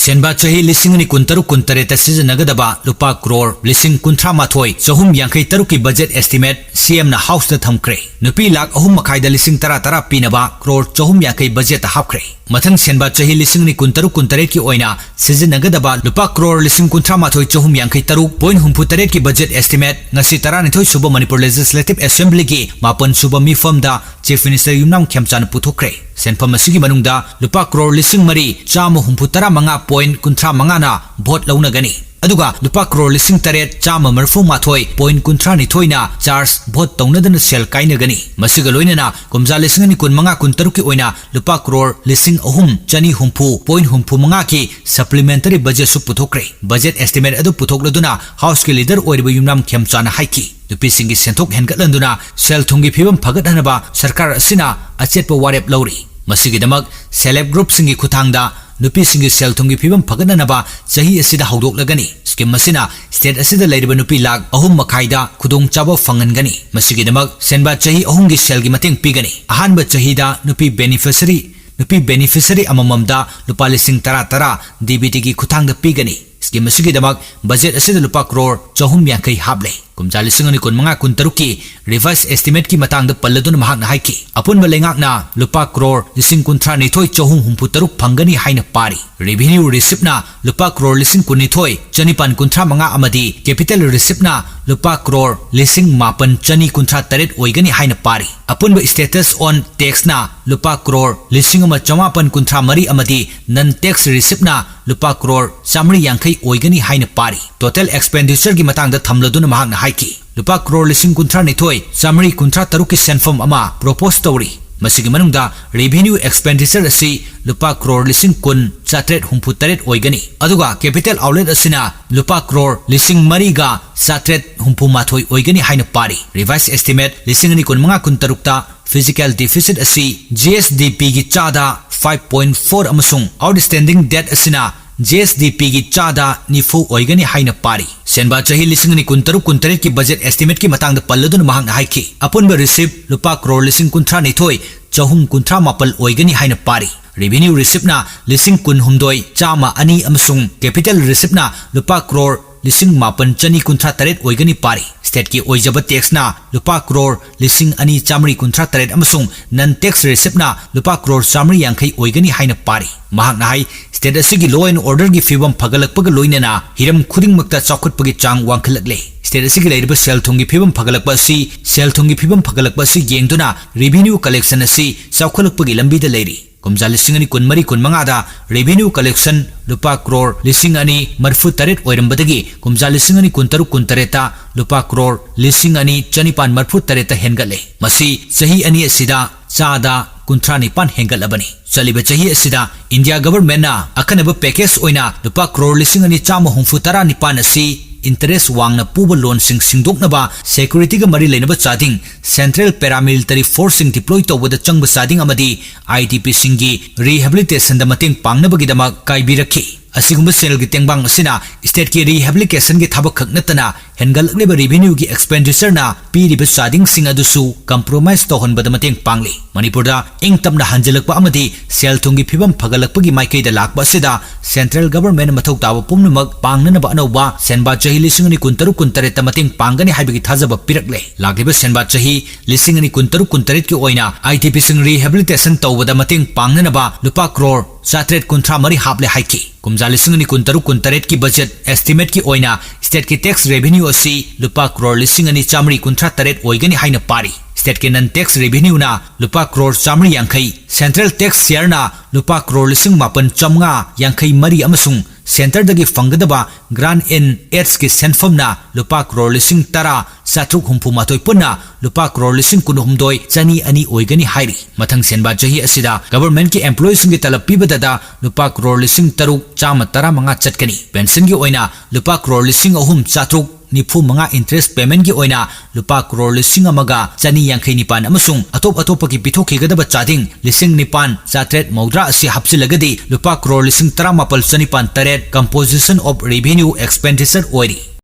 Senba chahi lising ni kuntaru kuntareta sijanagdaba lupa crore lising kuntra mathoi chahum yankai taru ki budget estimate CM na house da thamkre nupi lakh ahum makhaida lising tara pinaba crore chahum yankai budget hapkre mathang senba chahi lising ni kuntaru kuntaret ki oina sijanagdaba lupa crore lising kuntra mathoi chahum yankai taru point humputaret ki budget estimate ngasi taranithoi suba Manipur Legislative Assembly ki mapon suba mifam da Chief Minister Yumnam Khemchan puthokre senfam asigi manungda lupa crore lising mari chama humputara manga point kuntra mangana vote launagani aduga lupa crore lising taret chama marfu mathoi point kuntra ni thoina charge vote taunadana sel kainagani masiga loinana kumja lising ni kun manga kuntaru ki oina lupa crore lising ahum chani humpu point humpu manga ki supplementary budget su puthokre budget estimate adu puthokladuna house ki leader oiriba Yumnam Khemchan haiki nupi singi senthok hengatlanduna sel thungi phibam phagathanaba sarkar asina achetpa warep lauri masigi damak celeb group singi khuthangda nupi singi sel thungi phibam phagathanaba chahi asida hawdoklagani scheme masina state asida leiriba nupi lakh ahum makhaida khudong chaba fangangani masigi damak senba chahi ahum gi sel gi mateng pigani ahanba chahi da nupi beneficiary amamamda lupa lising tara DBT gi khuthangda pigani scheme asigi damak budget asida lupa crore chahum yankai hable kumja lising ani kun manga kun taruki revised estimate ki matang da palladun mahak na haiki apun balengak na lupa crore lising kuntra ni thoi chahum humpu taruk phangani haina pari revenue receipt na lupa crore lising kun ni thoi chanipan kuntra manga amadi capital receipt na lupa crore lising mapan chani kuntra taret oigani haina pari apun ba status on tax na lupa crore lising ama chamapan kuntra mari amadi non tax receipt na lupa crore samri yankai oigani haina pari total expenditure gi matang da thamladun mahak na haiki lupa crore lising kuntra ni thoi samri kuntra taruki senfom ama propose tori masigi manungda revenue expenditure asi lupa crore lising kun chatret humpu taret oigani aduga capital outlet asina lupa crore lising mariga chatret humpu mathoi oigani haina pari revised estimate lising ni kun manga kun tarukta physical deficit asi GSDP gi chada 5.4 amasung outstanding debt asina GSDP gi chada nifu oigani haina pari senba chahi lising ni kuntaru kuntaret ki budget estimate ki matang da palladun mahang haiki apun ba receipt lupa crore lising kuntra ni thoi chahum kuntra mapal oigani haina pari revenue receipt na lising kun humdoi chama ani amasung capital receipt na lupa crore lising mapan chani kuntra taret oigani pari state ki oijaba tax na lupa crore lising ani chamri kuntra taret amasung non tax receipt na lupa crore chamri yankai oigani haina pari mahak na hai state asigi law and order gi fibam phagalakpaga loinana hiram khuding makta chawkhutpagi chang wangkhalakle state asigi leiriba sel thungi fibam phagalakpa si sel thungi fibam phagalakpa si yengduna revenue collection asi chawkhalakpagi lambi da leiri kumja lising ani kunmari kunmanga da revenue collection lupa crore lising ani marfu taret oirambadagi kumja lising ani kuntaru kuntareta lupa crore lising ani chanipan marfu tareta hengale masi sahi ani asida chada kuntra nipan hengalabani chaliba chahi asida India government na akanaba package oina lupa crore lising ani chama humfu tara nipan asi interest wangna puba loan singdoknaba security ga mari leinaba chading central paramilitary force sing deploy tawada changba chading amadi IDP singi rehabilitation da mateng pangnaba gidama kaibirakhi asigumba senal gi tengbang asina state ki rehabilitation gi thabak khaknatana hengalakliba revenue gi expenditure na piriba chading sing adusu compromise to honbada mateng pangli manipurda ingtamna hanjalakpa amadi sel thungi phibam phagalakpa gi maikai da lakpa asida central government mathau tawa pumnamak pangnanaba anauba senba chahi lising ani kuntaru kuntaret mateng pangani haibagi thajaba pirakle lakliba senba chahi lising ani kuntaru kuntaret ki oina IDP sing rehabilitation tawada mateng pangnanaba lupa crore chatret kuntra mari haple haiki kumja lising ani kuntaru kuntaret ki budget estimate ki oina state ki tax revenue asi lupa crore lising ani chamri kuntra taret oigani haina pari state ki non tax revenue na lupa crore chamri yankai central tax share na lupa crore lising mapan chamnga yankai mari amasung center dagi fangadaba grant in aids ki senfam na lupa crore lising tara satruk humpu matoi punna lupa crore lising kunhumdoi chani ani oigani hairi mathang senba chahi asida government ki employees ngi talap pibada lupa crore lising taruk chama tara manga chatkani pension gi oina lupa crore lising ahum chatruk nifu manga interest payment gi oina lupa crore lising amaga chani yankai nipan amasung atop ki pithoki gadaba chading lising nipan chatret maudra asi hapsilagadi lupa crore lising tara mapal chanipan taret composition of revenue expenditure oiri